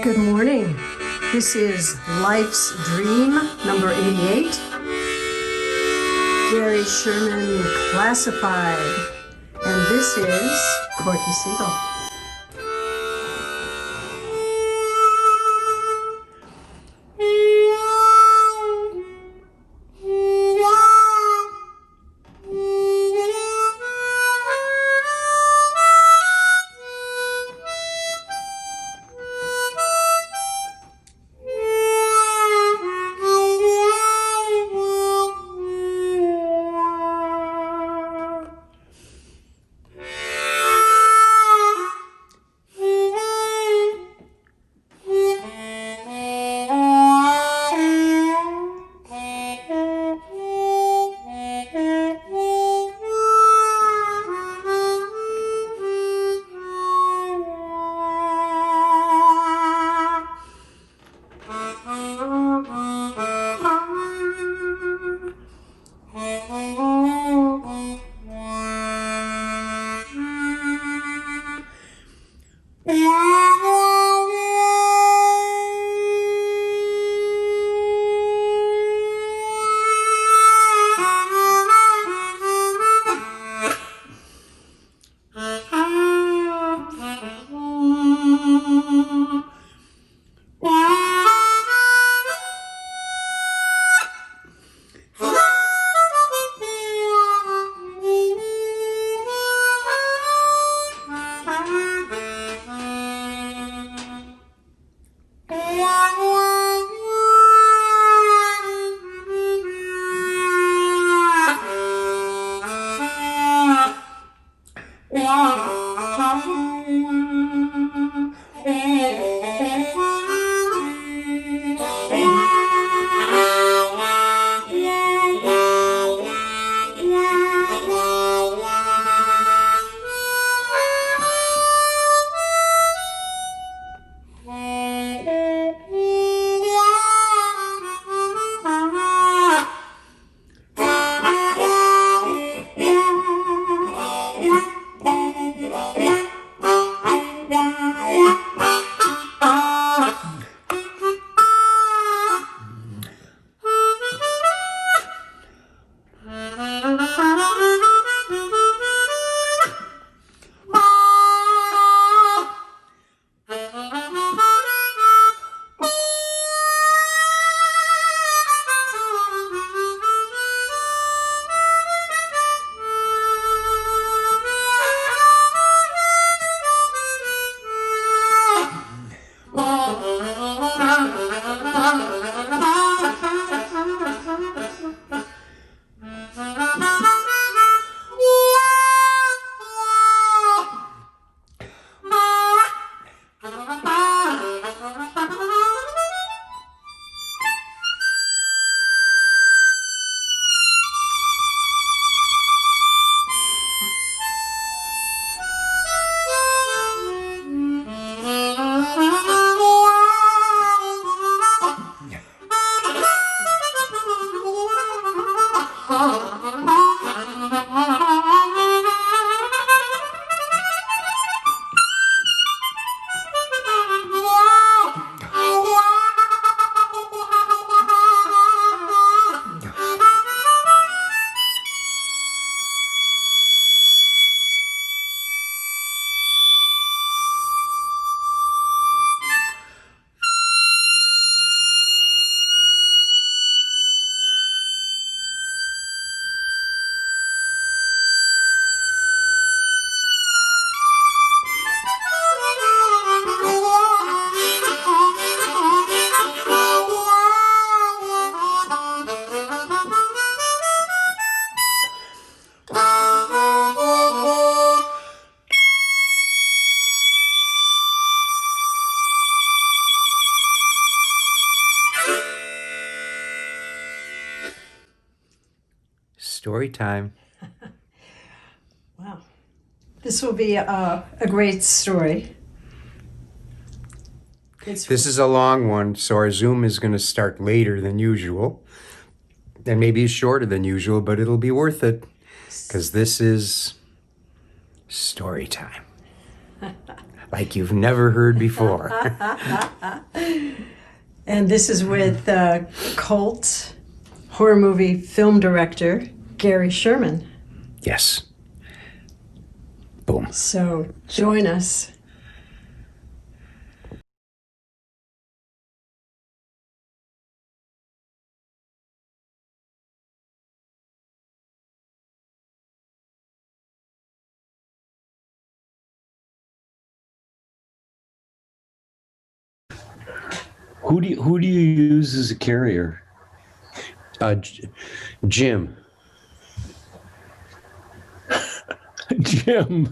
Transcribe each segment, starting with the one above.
Good morning. This is Life's Dream, number 88. Gary Sherman Classified. And this is Corky Siegel. Story time. Wow. This will be a great story. This is a long one, so our Zoom is going to start later than usual. And maybe shorter than usual, but it'll be worth it. Because this is story time. like you've never heard before. And this is with cult horror movie film director Gary Sherman. Yes. Boom. So join us. Who do you use as a carrier? Jim. Jim.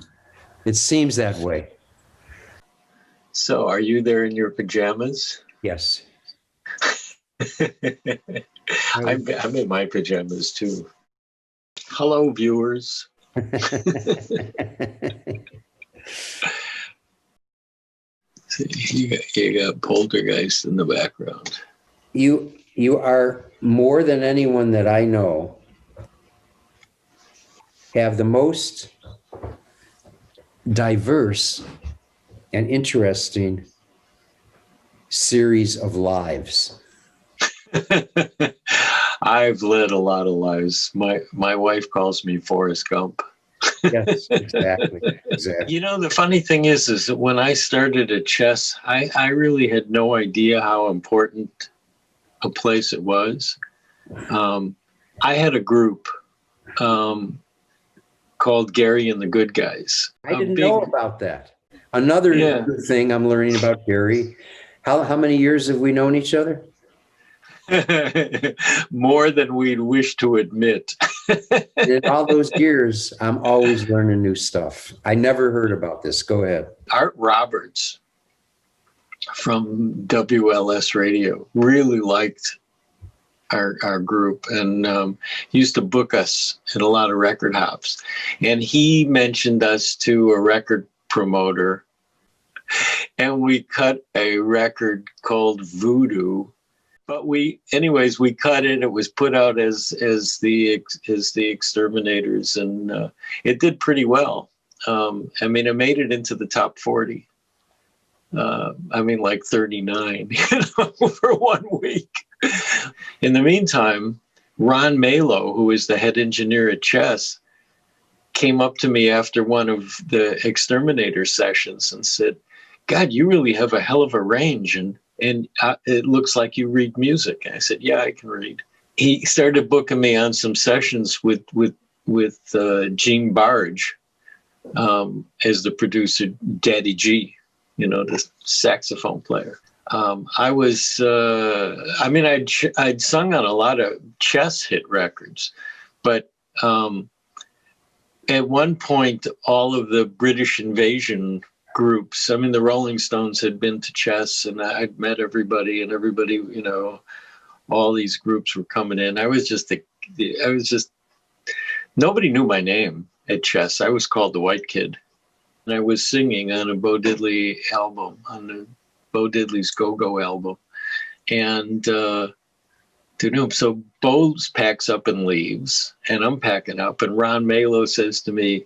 It seems that way. So are you there in your pajamas? Yes. I'm in my pajamas too. Hello, viewers. You got poltergeist in the background. You are, more than anyone that I know, have the most diverse and interesting series of lives. I've led a lot of lives. My wife calls me Forrest Gump. Yes, exactly. You know, the funny thing is that when I started at chess, I really had no idea how important a place it was. I had a group called Gary and the Good Guys. I didn't know about that. Another good thing I'm learning about Gary. How many years have we known each other? More than we'd wish to admit. In all those years, I'm always learning new stuff. I never heard about this. Go ahead. Art Roberts from WLS Radio really liked our group and used to book us at a lot of record hops. And he mentioned us to a record promoter, and we cut a record called Voodoo. But we cut it. It was put out as the Exterminators, and it did pretty well. I mean, it made it into the top 40. Like 39, for 1 week. In the meantime, Ron Malo, who is the head engineer at Chess, came up to me after one of the Exterminator sessions and said, "God, you really have a hell of a range, and it looks like you read music." And I said, "Yeah, I can read." He started booking me on some sessions with Gene Barge as the producer, Daddy G, the saxophone player. I'd sung on a lot of Chess hit records, but at one point, all of the British invasion groups, the Rolling Stones had been to Chess, and I'd met everybody, and everybody, all these groups were coming in. Nobody knew my name at Chess. I was called the White Kid, and I was singing on a Bo Diddley album, on the Bo Diddley's Go-Go album. And so Bo packs up and leaves, and I'm packing up, and Ron Malo says to me,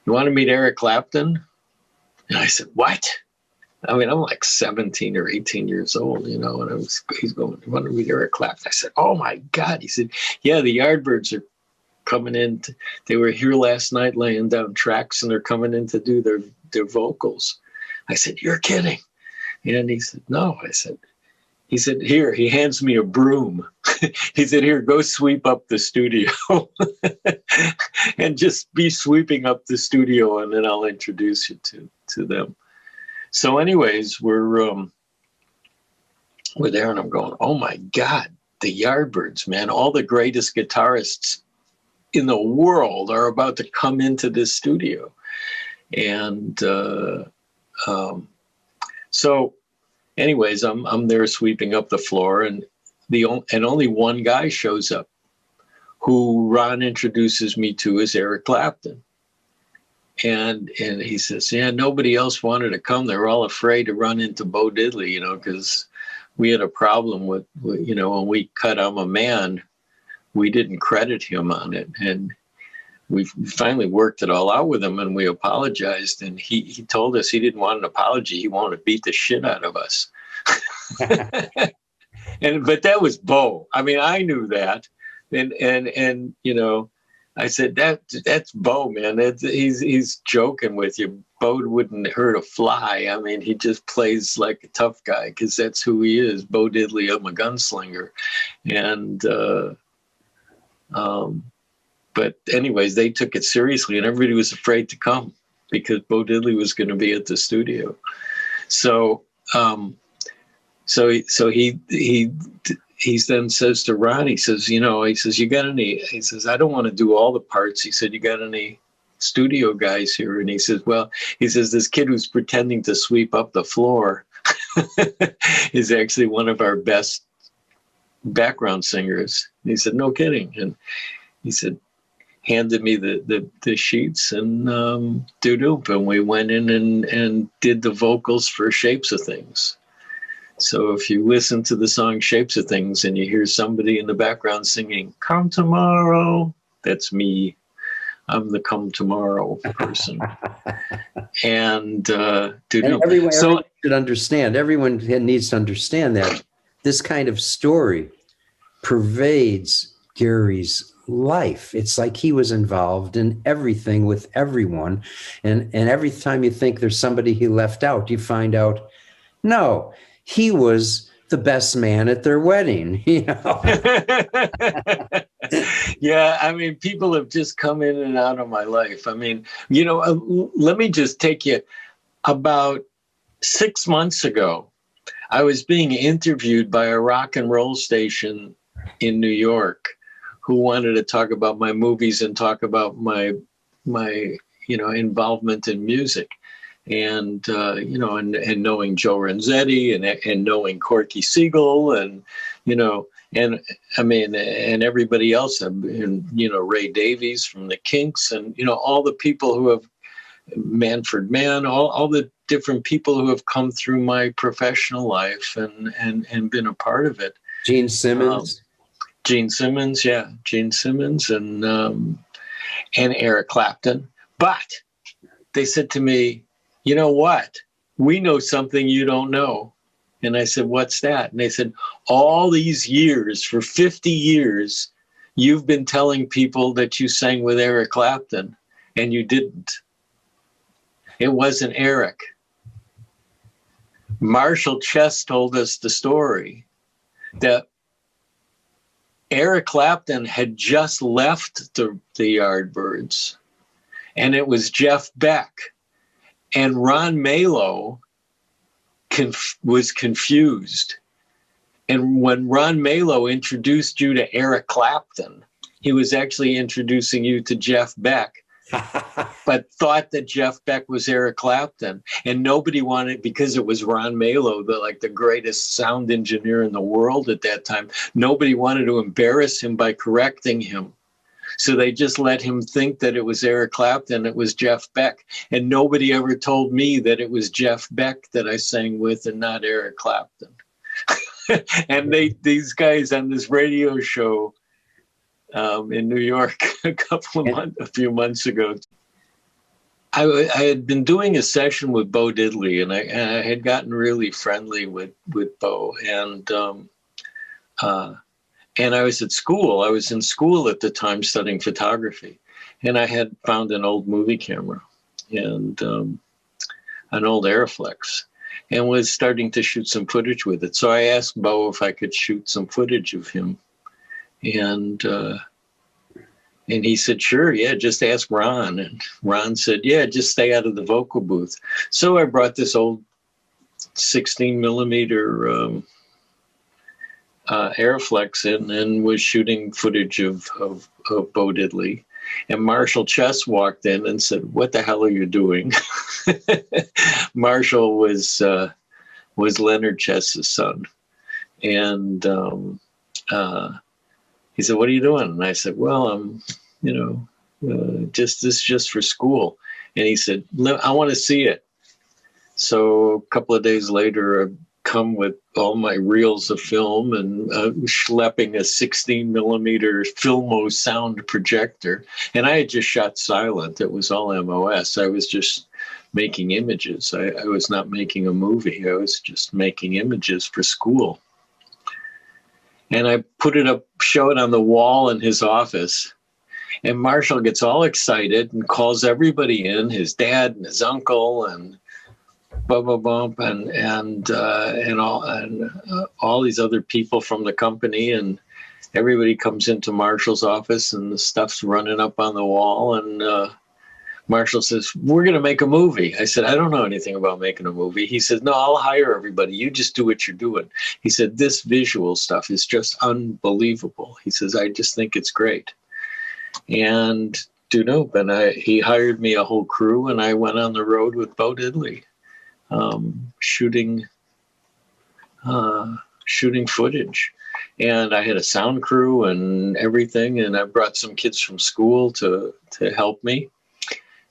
"You want to meet Eric Clapton?" And I said, "What?" I'm like 17 or 18 years old, and he's going, "You want to meet Eric Clapton?" I said, "Oh my God." He said, "Yeah, the Yardbirds are coming in. They were here last night laying down tracks, and they're coming in to do their vocals." I said, "You're kidding." And he said, "No." He said, "Here," he hands me a broom. He said, "Here, go sweep up the studio." And just be sweeping up the studio, and then I'll introduce you to them. So anyways, we're there, and I'm going, "Oh my God, the Yardbirds, man, all the greatest guitarists in the world are about to come into this studio." And so anyways, I'm there sweeping up the floor, and only one guy shows up, who Ron introduces me to as Eric Clapton. And he says, "Yeah, nobody else wanted to come. They were all afraid to run into Bo Diddley, because we had a problem with, when we cut I'm a Man, we didn't credit him on it." And we finally worked it all out with him, and we apologized. And he told us he didn't want an apology. He wanted to beat the shit out of us. But that was Bo. I mean, I knew that. And you know, I said, that's Bo, man. He's joking with you. Bo wouldn't hurt a fly. I mean, he just plays like a tough guy because that's who he is. Bo Diddley, I'm a gunslinger. And but anyways, they took it seriously, and everybody was afraid to come because Bo Diddley was going to be at the studio. So he then says to Ron, he says, you know, he says, you got any? He says, I don't want to do all the parts. He said, you got any studio guys here? And he says, well, he says, this kid who's pretending to sweep up the floor is actually one of our best background singers. And he said, no kidding. And he said, handed me the sheets and doo-doo. And we went in and did the vocals for Shapes of Things. So if you listen to the song Shapes of Things and you hear somebody in the background singing, Come Tomorrow, that's me. I'm the Come Tomorrow person. And everyone should understand, everyone needs to understand that this kind of story pervades Gary's life. It's like he was involved in everything with everyone. And every time you think there's somebody he left out, you find out, no, he was the best man at their wedding, you know. Yeah, I mean, people have just come in and out of my life. I mean, you know, let me just take you about 6 months ago. I was being interviewed by a rock and roll station in New York who wanted to talk about my movies and talk about my you know, involvement in music. And, you know, and knowing Joe Renzetti and knowing Corky Siegel and, you know, and I mean, and everybody else, and, you know, Ray Davies from the Kinks and, you know, all the people who have Manfred Mann, all the different people who have come through my professional life and been a part of it. Gene Simmons. Gene Simmons, yeah. Gene Simmons and Eric Clapton. But they said to me, you know what? We know something you don't know. And I said, what's that? And they said, all these years, for 50 years, you've been telling people that you sang with Eric Clapton, and you didn't. It wasn't Eric. Marshall Chess told us the story that Eric Clapton had just left the Yardbirds, and it was Jeff Beck. And Ron Malo was confused. And when Ron Malo introduced you to Eric Clapton, he was actually introducing you to Jeff Beck, but thought that Jeff Beck was Eric Clapton. And nobody wanted, because it was Ron Malo, the greatest sound engineer in the world at that time, nobody wanted to embarrass him by correcting him. So they just let him think that it was Eric Clapton, it was Jeff Beck. And nobody ever told me that it was Jeff Beck that I sang with and not Eric Clapton. And these guys on this radio show in New York a few months ago, I had been doing a session with Bo Diddley, and I had gotten really friendly with Bo. And I was at school. I was in school at the time studying photography. And I had found an old movie camera and an old Aeroflex and was starting to shoot some footage with it. So I asked Bo if I could shoot some footage of him. And he said, sure, yeah, just ask Ron. And Ron said, yeah, just stay out of the vocal booth. So I brought this old 16 millimeter Aeroflex in and was shooting footage of Bo Diddley. And Marshall Chess walked in and said, what the hell are you doing? Marshall was Leonard Chess's son. And he said, what are you doing? And I said, well, I'm, just for school. And he said, I want to see it. So a couple of days later, come with all my reels of film and schlepping a 16 millimeter Filmo sound projector. And I had just shot silent. It was all MOS. I was just making images. I was not making a movie. I was just making images for school. And I put it up, show it on the wall in his office. And Marshall gets all excited and calls everybody in, his dad and his uncle and all these other people from the company, and everybody comes into Marshall's office and the stuff's running up on the wall, and Marshall says, "We're going to make a movie." I said, "I don't know anything about making a movie." He said, "No, I'll hire everybody. You just do what you're doing." He said, "This visual stuff is just unbelievable." He says, "I just think it's great." And he hired me a whole crew, and I went on the road with Bo Diddley, shooting footage. And I had a sound crew and everything, and I brought some kids from school to help me.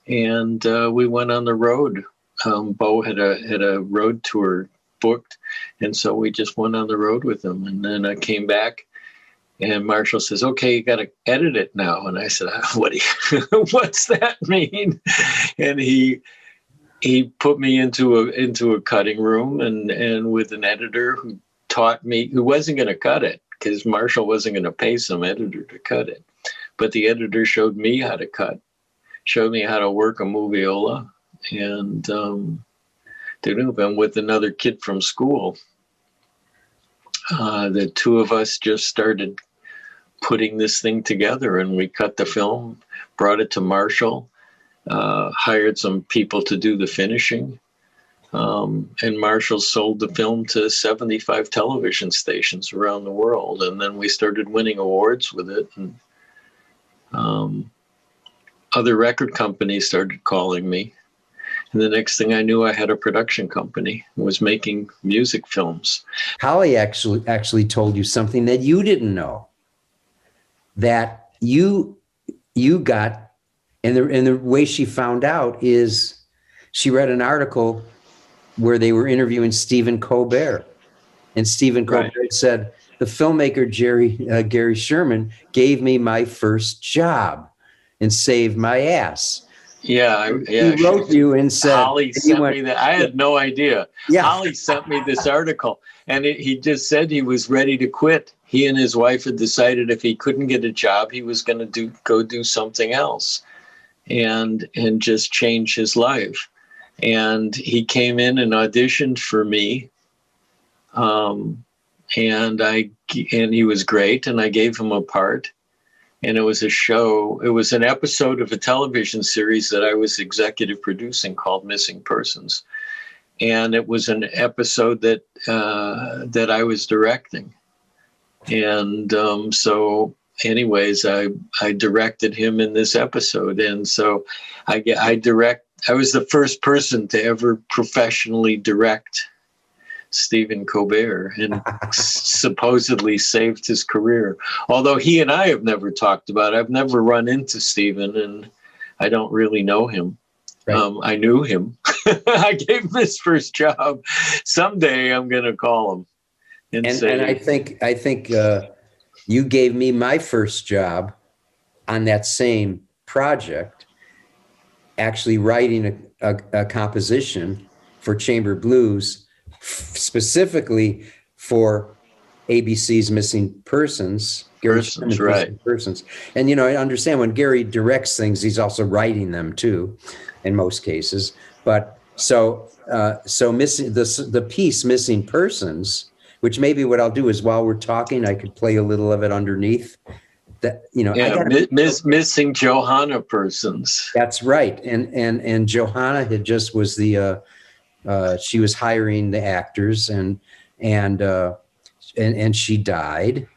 And we went on the road. Bo had a road tour booked, and so we just went on the road with him. And then I came back, and Marshall says, "Okay, you got to edit it now." And I said, "What's that mean?" And he put me into a cutting room and with an editor who taught me, who wasn't going to cut it because Marshall wasn't going to pay some editor to cut it. But the editor showed me how to cut, showed me how to work a moviola, and with another kid from school. The two of us just started putting this thing together, and we cut the film, brought it to Marshall, hired some people to do the finishing, and Marshall sold the film to 75 television stations around the world. And then we started winning awards with it, and other record companies started calling me. And the next thing I knew, I had a production company, was making music films. Holly actually told you something that you didn't know, that you got, and the way she found out is she read an article where they were interviewing Stephen Colbert, and Stephen Colbert said, "The filmmaker Gary Sherman gave me my first job and saved my ass." Yeah. He wrote you and said, Holly sent me that. I had no idea. Yeah. Holly sent me this article, and he just said he was ready to quit. He and his wife had decided if he couldn't get a job, he was going to go do something else, and just change his life. And he came in and auditioned for me, and he was great, and I gave him a part. And it was a show, it was an episode of a television series that I was executive producing called Missing Persons. And it was an episode that I was directing. And so anyways, I directed him in this episode. And so I was the first person to ever professionally direct Stephen Colbert, and supposedly saved his career. Although he and I have never talked about it. I've never run into Stephen, and I don't really know him. Right. I knew him. I gave him his first job. Someday I'm going to call him and say. And I think you gave me my first job on that same project, actually writing a composition for Chamber Blues, specifically for ABC's Missing Persons. Right. Persons. And, I understand when Gary directs things, he's also writing them too, in most cases. But so missing the piece Missing Persons, which maybe what I'll do is while we're talking, I could play a little of it underneath. That, Missing Johanna Persons. That's right. And Johanna was the she was hiring the actors, and she died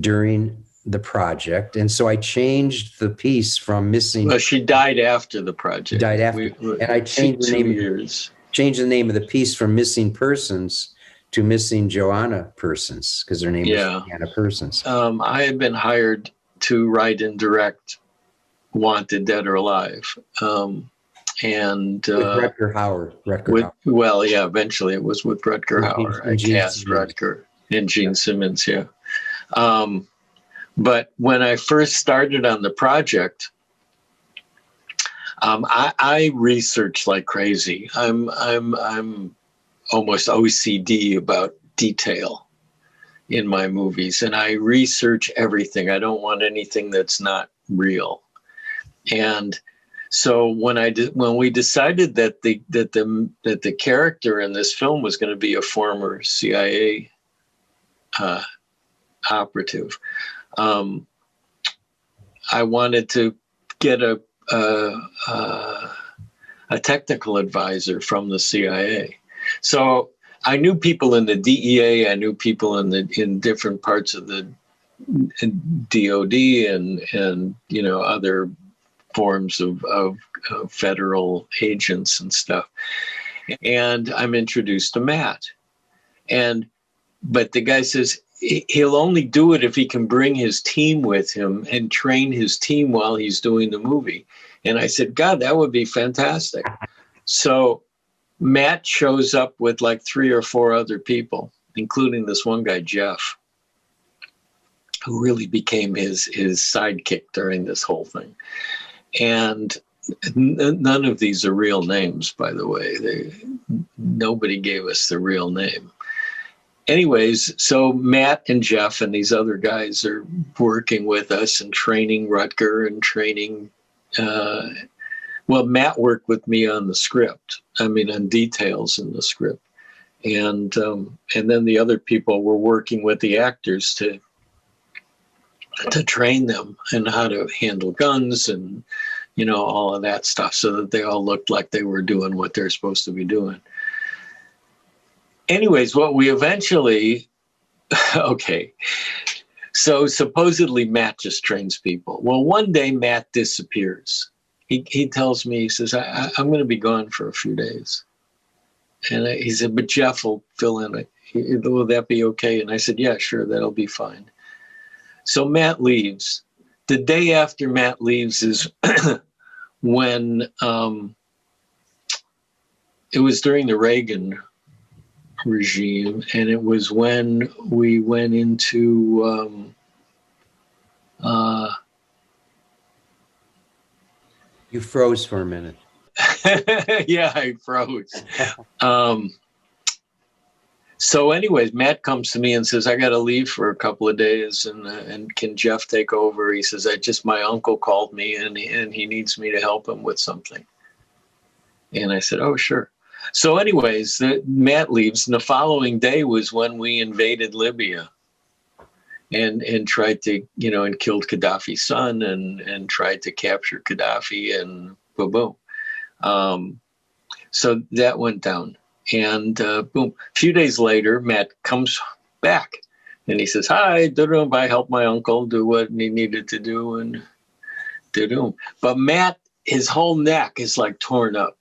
during the project, and so I changed the piece from Missing. Well, she died after the project. She died after, and I changed the name of the piece from Missing Persons to Missing Johanna Persons, because her name was Johanna Persons. I had been hired to write and direct Wanted Dead or Alive. With Rutger Hauer. Well, yeah, eventually it was with Rutger Hauer. I cast Simmons. Rutger and Gene Simmons, yeah. But when I first started on the project, I researched like crazy. I'm almost OCD about detail in my movies, and I research everything. I don't want anything that's not real. And so when we decided that the character in this film was going to be a former CIA operative, I wanted to get a technical advisor from the CIA. So I knew people in the DEA. I knew people in different parts of the DOD and other forms of federal agents and stuff. And I'm introduced to Matt. But the guy says he'll only do it if he can bring his team with him and train his team while he's doing the movie. And I said, God, that would be fantastic. So Matt shows up with like 3 or 4 other people, including this one guy, Jeff, who really became his sidekick during this whole thing. And none of these are real names, by the way. Nobody gave us the real name. Anyways, so Matt and Jeff and these other guys are working with us and training Rutger and training. Matt worked with me on the script. I mean, on details in the script, and then the other people were working with the actors to train them and how to handle guns and all of that stuff, so that they all looked like they were doing what they're supposed to be doing. Anyways, what we eventually, okay, so supposedly Matt just trains people. Well, one day Matt disappears. He tells me, he says, I'm going to be gone for a few days. And he said, but Jeff will fill in. Will that be okay? And I said, yeah, sure, that'll be fine. So Matt leaves. The day after Matt leaves is when it was during the Reagan regime, and it was when we went into You froze for a minute. yeah, I froze. So anyways, Matt comes to me and says, I got to leave for a couple of days, and can Jeff take over? He says, my uncle called me and he needs me to help him with something. And I said, oh, sure. So anyways, Matt leaves, and the following day was when we invaded Libya and tried to, and killed Gaddafi's son and tried to capture Gaddafi, and boom. So that went down. And boom, a few days later, Matt comes back and he says, hi, I helped my uncle do what he needed to do. And but Matt, his whole neck is like torn up.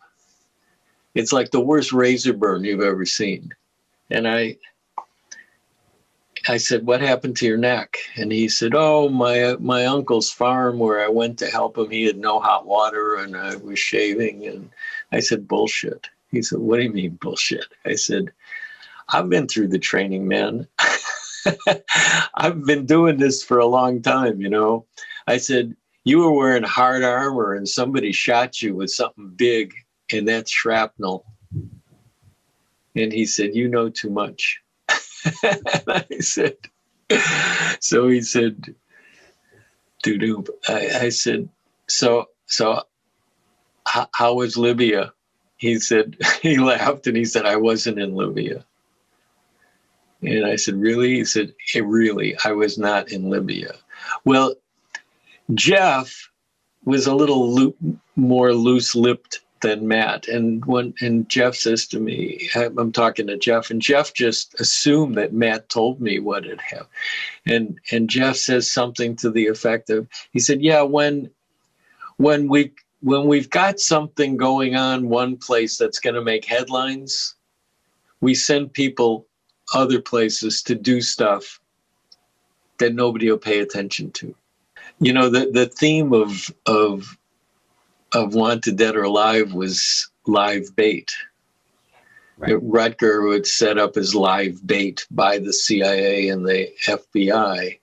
It's like the worst razor burn you've ever seen. And I said, what happened to your neck? And he said, oh, my uncle's farm where I went to help him, he had no hot water and I was shaving. And I said, bullshit. He said, what do you mean bullshit? I said, I've been through the training, man. I've been doing this for a long time, I said, you were wearing hard armor and somebody shot you with something big, and that's shrapnel. And he said, you know too much. And I said, so he said, doo-doo. I said, so how was Libya? He said, he laughed and he said, I wasn't in Libya. And I said, really? He said, hey, really, I was not in Libya. Well, Jeff was a little more loose-lipped than Matt. And Jeff says to me, I'm talking to Jeff, and Jeff just assumed that Matt told me what had happened. And Jeff says something to the effect of, he said, yeah, when we've got something going on one place that's going to make headlines, we send people other places to do stuff that nobody will pay attention to. The theme of of Wanted Dead or Alive was live bait. Right. Rutger would set up as live bait by the CIA and the FBI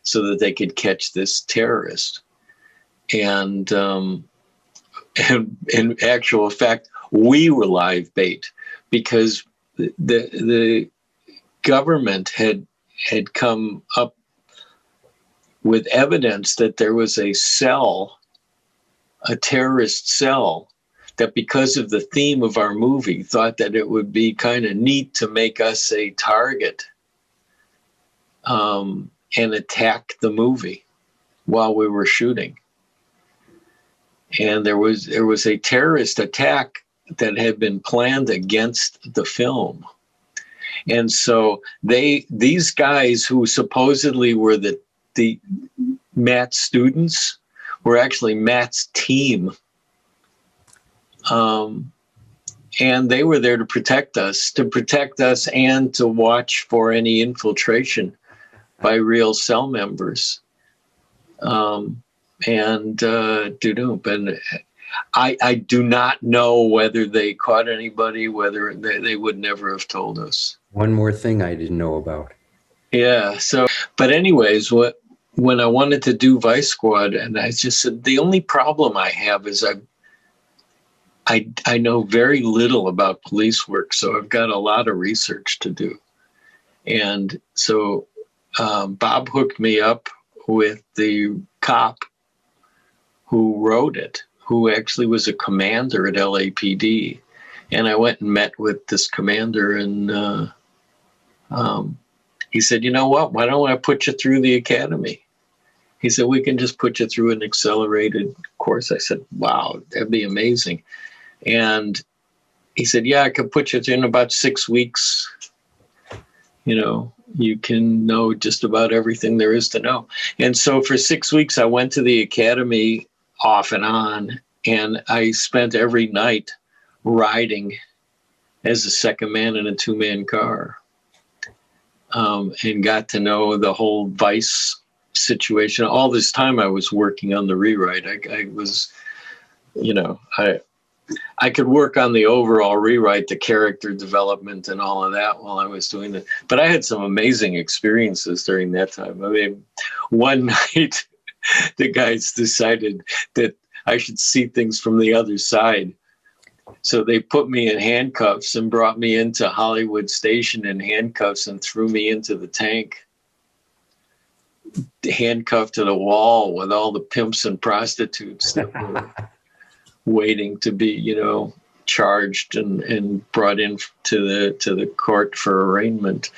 so that they could catch this terrorist. And in actual fact, we were live bait because the government had come up with evidence that there was a cell, a terrorist cell, that because of the theme of our movie, thought that it would be kind of neat to make us a target and attack the movie while we were shooting. And there was a terrorist attack that had been planned against the film. And so these guys who supposedly were the Matt's students were actually Matt's team. And they were there to protect us and to watch for any infiltration by real cell members. And I do not know whether they caught anybody, whether they would never have told us. One more thing I didn't know about. Yeah. So, but anyways, when I wanted to do Vice Squad, and I just said, the only problem I have is I know very little about police work, so I've got a lot of research to do. And so Bob hooked me up with the cop who wrote it, who actually was a commander at LAPD. And I went and met with this commander, and he said, you know what, why don't I put you through the academy? He said, we can just put you through an accelerated course. I said, wow, that'd be amazing. And he said, yeah, I could put you through in about 6 weeks. You know, you can know just about everything there is to know. And so for 6 weeks, I went to the academy off and on, and I spent every night riding as a second man in a two-man car, and got to know the whole Vice situation. All this time I was working on the rewrite. I was, you know, I could work on the overall rewrite, the character development and all of that while I was doing it. But I had some amazing experiences during that time. I mean, one night the guys decided that I should see things from the other side. So they put me in handcuffs and brought me into Hollywood Station in handcuffs and threw me into the tank, handcuffed to the wall with all the pimps and prostitutes that were waiting to be, you know, charged and brought in to the court for arraignment.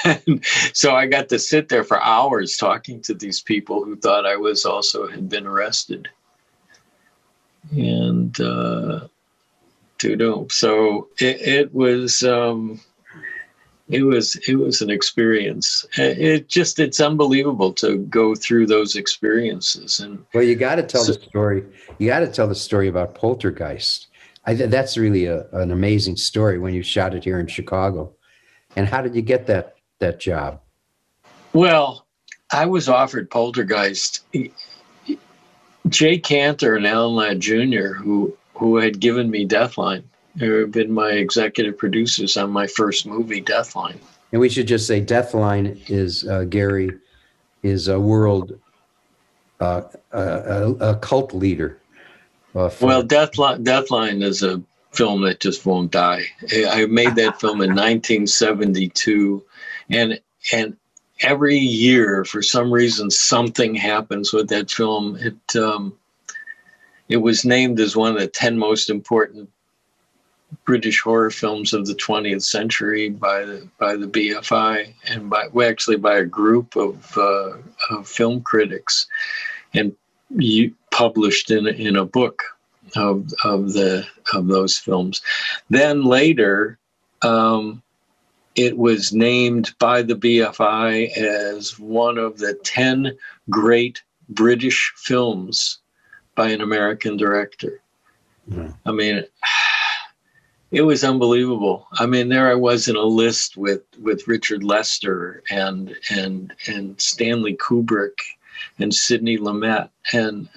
And so I got to sit there for hours talking to these people who thought I was also had been arrested. And so it was an experience. It's unbelievable to go through those experiences. And well, you got to tell the story. You got to tell the story about Poltergeist. That's really an amazing story when you shot it here in Chicago. And how did you get that job? Well, I was offered Poltergeist. Jay Cantor and Alan Ladd Jr., who had given me Deathline, who had been my executive producers on my first movie, Deathline. And we should just say Deathline is, Gary, is a world, a cult leader. Well, Deathline is a film that just won't die. I made that film in 1972, and every year, for some reason, something happens with that film. It was named as one of the 10 most important British horror films of the 20th century by the BFI and by a group of film critics, and published in a book of those films. Then later, it was named by the BFI as one of the 10 great British films by an American director. Mm-hmm. I mean, it was unbelievable. I mean, there I was in a list with Richard Lester and Stanley Kubrick and Sidney Lumet, and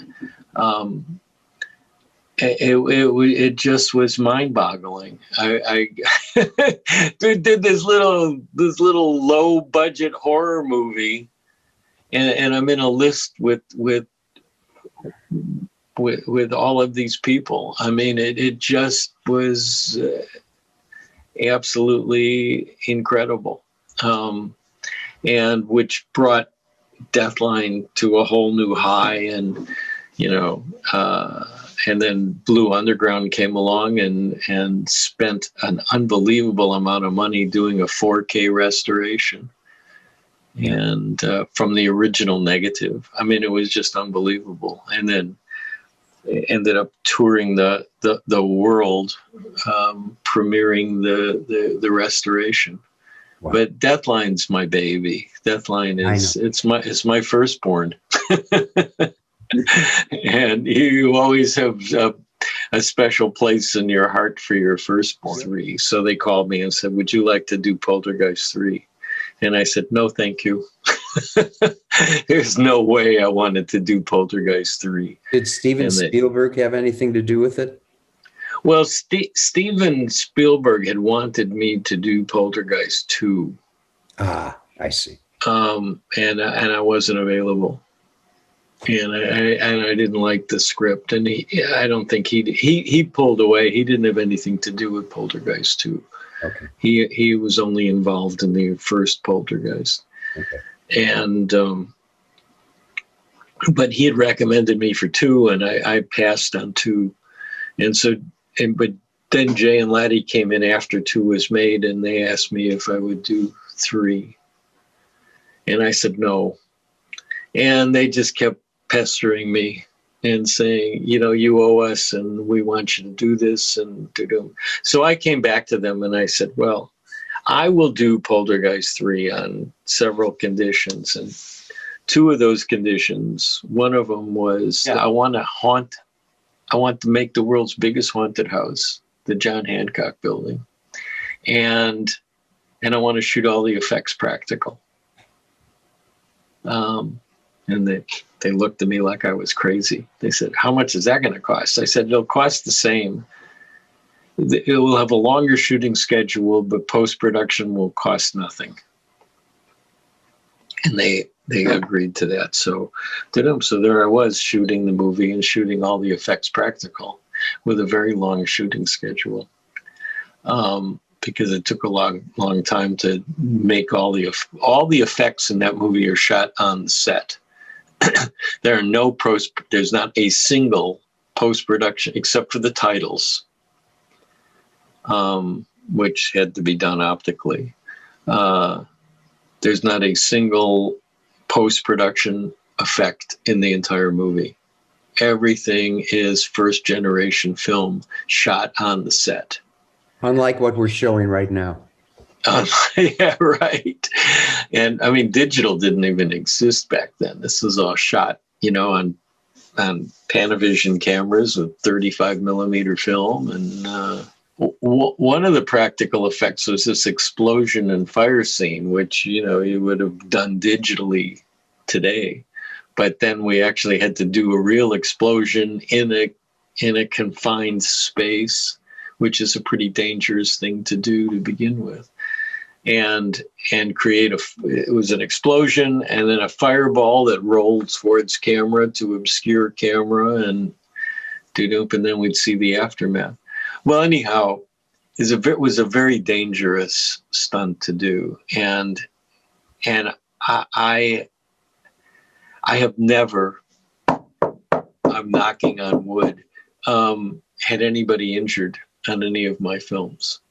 it just was mind-boggling. I did this little low budget horror movie, and I'm in a list with all of these people. I mean, it just was absolutely incredible, and which brought Deathline to a whole new high, and and then Blue Underground came along and spent an unbelievable amount of money doing a 4K restoration, and from the original negative. I mean, it was just unbelievable. And then ended up touring the world, premiering the restoration. Wow. But Deathline's my baby. Deathline is it's my firstborn. And you always have a special place in your heart for your firstborn. 3. So they called me and said, "Would you like to do Poltergeist 3?" And I said, "No, thank you." There's no way I wanted to do Poltergeist 3. Did Steven Spielberg have anything to do with it? Well, Steven Spielberg had wanted me to do Poltergeist 2. Ah, I see. And I wasn't available. And I didn't like the script, and I don't think he pulled away. He didn't have anything to do with Poltergeist 2. Okay. He was only involved in the first Poltergeist. Okay. And but he had recommended me for 2, and I passed on 2. But then Jay and Laddie came in after 2 was made, and they asked me if I would do 3. And I said no. And they just kept pestering me and saying, you owe us, and we want you to do this and to do. So I came back to them and I said, well, I will do Poltergeist 3 on several conditions. And 2 of those conditions, one of them was I want to make the world's biggest haunted house, the John Hancock building. And I want to shoot all the effects practical. And they looked at me like I was crazy. They said, "How much is that going to cost?" I said, "It'll cost the same. It will have a longer shooting schedule, but post-production will cost nothing." And they agreed to that. So there I was shooting the movie and shooting all the effects practical with a very long shooting schedule. Because it took a long time to make all the effects in that movie are shot on the set. There's not a single post-production except for the titles, which had to be done optically. There's not a single post-production effect in the entire movie. Everything is first-generation film shot on the set. Unlike what we're showing right now. Yeah, right. And I mean, digital didn't even exist back then. This was all shot, on Panavision cameras with 35 millimeter film. And one of the practical effects was this explosion and fire scene, which, you would have done digitally today. But then we actually had to do a real explosion in a confined space, which is a pretty dangerous thing to do to begin with. And create it was an explosion and then a fireball that rolled towards camera to obscure camera and then we'd see the aftermath. Well, anyhow, it was a very dangerous stunt to do. And I have never, I'm knocking on wood, had anybody injured on any of my films.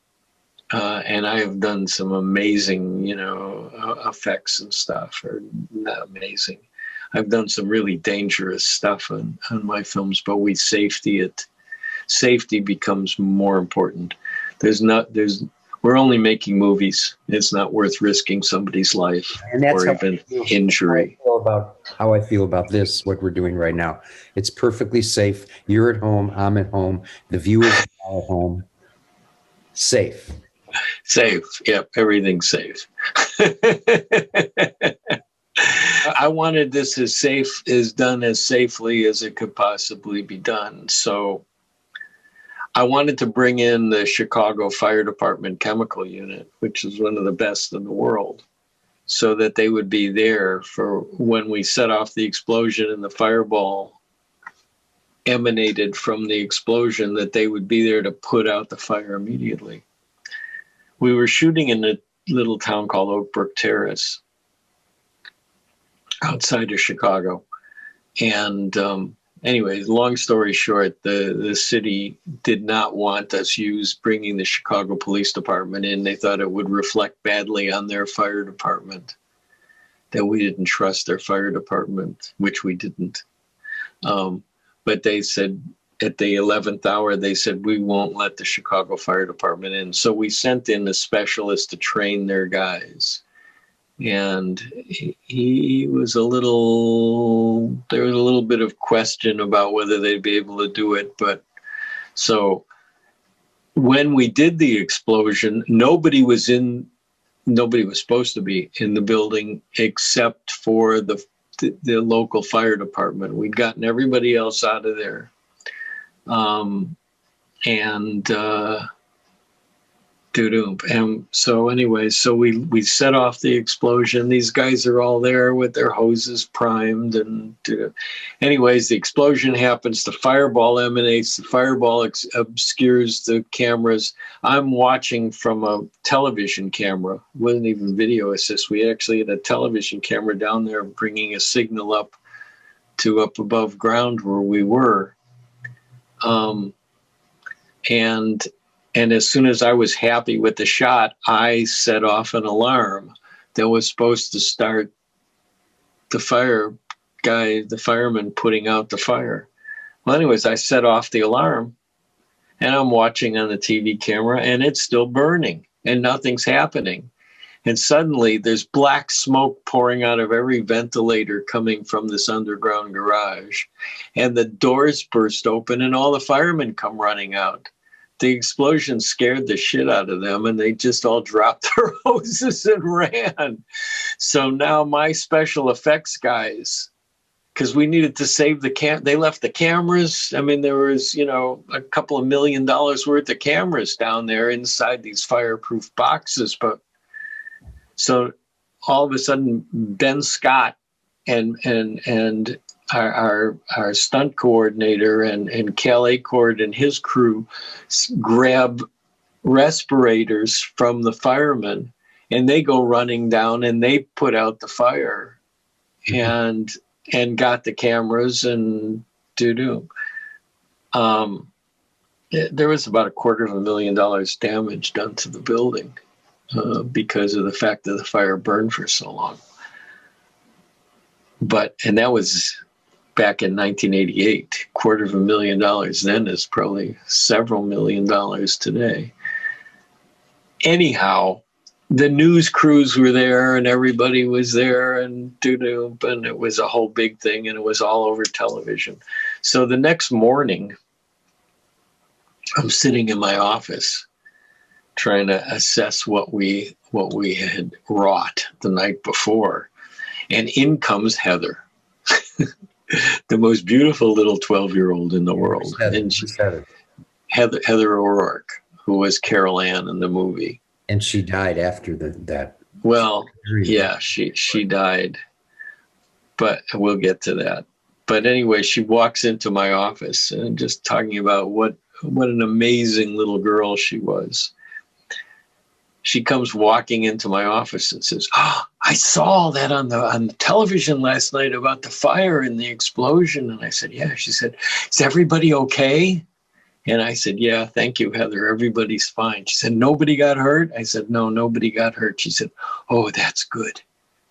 And I have done some amazing, effects and stuff, or not amazing. I've done some really dangerous stuff on my films, but safety becomes more important. We're only making movies. It's not worth risking somebody's life or even injury. How I feel about this, what we're doing right now. It's perfectly safe. You're at home. I'm at home. The viewers are at home. Safe. Safe. Yep. Everything's safe. I wanted this as done as safely as it could possibly be done. So I wanted to bring in the Chicago Fire Department chemical unit, which is one of the best in the world, so that they would be there for when we set off the explosion and the fireball emanated from the explosion, that they would be there to put out the fire immediately. We were shooting in a little town called Oak Brook Terrace outside of Chicago. And anyway, long story short, the city did not want us bringing the Chicago Police Department in. They thought it would reflect badly on their fire department, that we didn't trust their fire department, which we didn't. But they said at the 11th hour, they said, we won't let the Chicago Fire Department in. So we sent in a specialist to train their guys. And he was there was a little bit of question about whether they'd be able to do it. But so when we did the explosion, nobody was supposed to be in the building except for the local fire department. We'd gotten everybody else out of there. And so anyway, so we set off the explosion. These guys are all there with their hoses primed, and anyways, the explosion happens. The fireball emanates. The fireball obscures the cameras. I'm watching from a television camera. It wasn't even video assist. We actually had a television camera down there bringing a signal up above ground where we were. And as soon as I was happy with the shot, I set off an alarm that was supposed to start the fireman putting out the fire. Well, anyways, I set off the alarm, and I'm watching on the TV camera, and it's still burning, and nothing's happening. And suddenly there's black smoke pouring out of every ventilator coming from this underground garage. And the doors burst open, and all the firemen come running out. The explosion scared the shit out of them, and they just all dropped their hoses and ran. So now my special effects guys, because we needed to save they left the cameras. I mean, there was, a couple of $1 million worth of cameras down there inside these fireproof boxes. But so all of a sudden, Ben Scott and our stunt coordinator and Cal Acord and his crew grab respirators from the firemen, and they go running down and they put out the fire and got the cameras and there was about $250,000 damage done to the building because of the fact that the fire burned for so long. And that was back in 1988. $250,000 then is probably several $1 million today. Anyhow, the news crews were there, and everybody was there, and it was a whole big thing, and it was all over television. So the next morning, I'm sitting in my office trying to assess what we had wrought the night before, and in comes Heather. The most beautiful little 12-year-old in the world. Heather O'Rourke, who was Carol Ann in the movie. And she died after that. Well, yeah, she died. But we'll get to that. But anyway, she walks into my office and just talking about what an amazing little girl she was. She comes walking into my office and says, I saw that on the television last night about the fire and the explosion. And I said, yeah. She said, is everybody okay? And I said, yeah, thank you, Heather. Everybody's fine. She said, nobody got hurt? I said, no, nobody got hurt. She said, oh, that's good.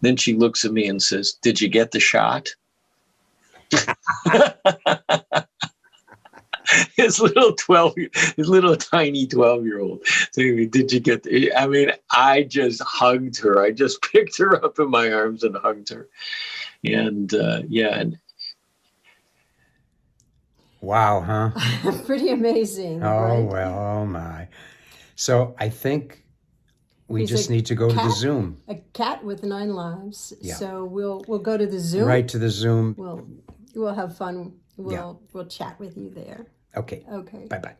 Then she looks at me and says, did you get the shot? His little tiny 12-year-old. Did you get I just hugged her. I just picked her up in my arms and hugged her. And wow, huh? Pretty amazing. Oh, right? well, oh my. So I think we He's just a need to go to the cat? Zoom. A cat with 9 lives. Yeah. So we'll go to the Zoom. Right to the Zoom. We'll have fun. Yeah. We'll chat with you there. Okay. Okay. Bye-bye.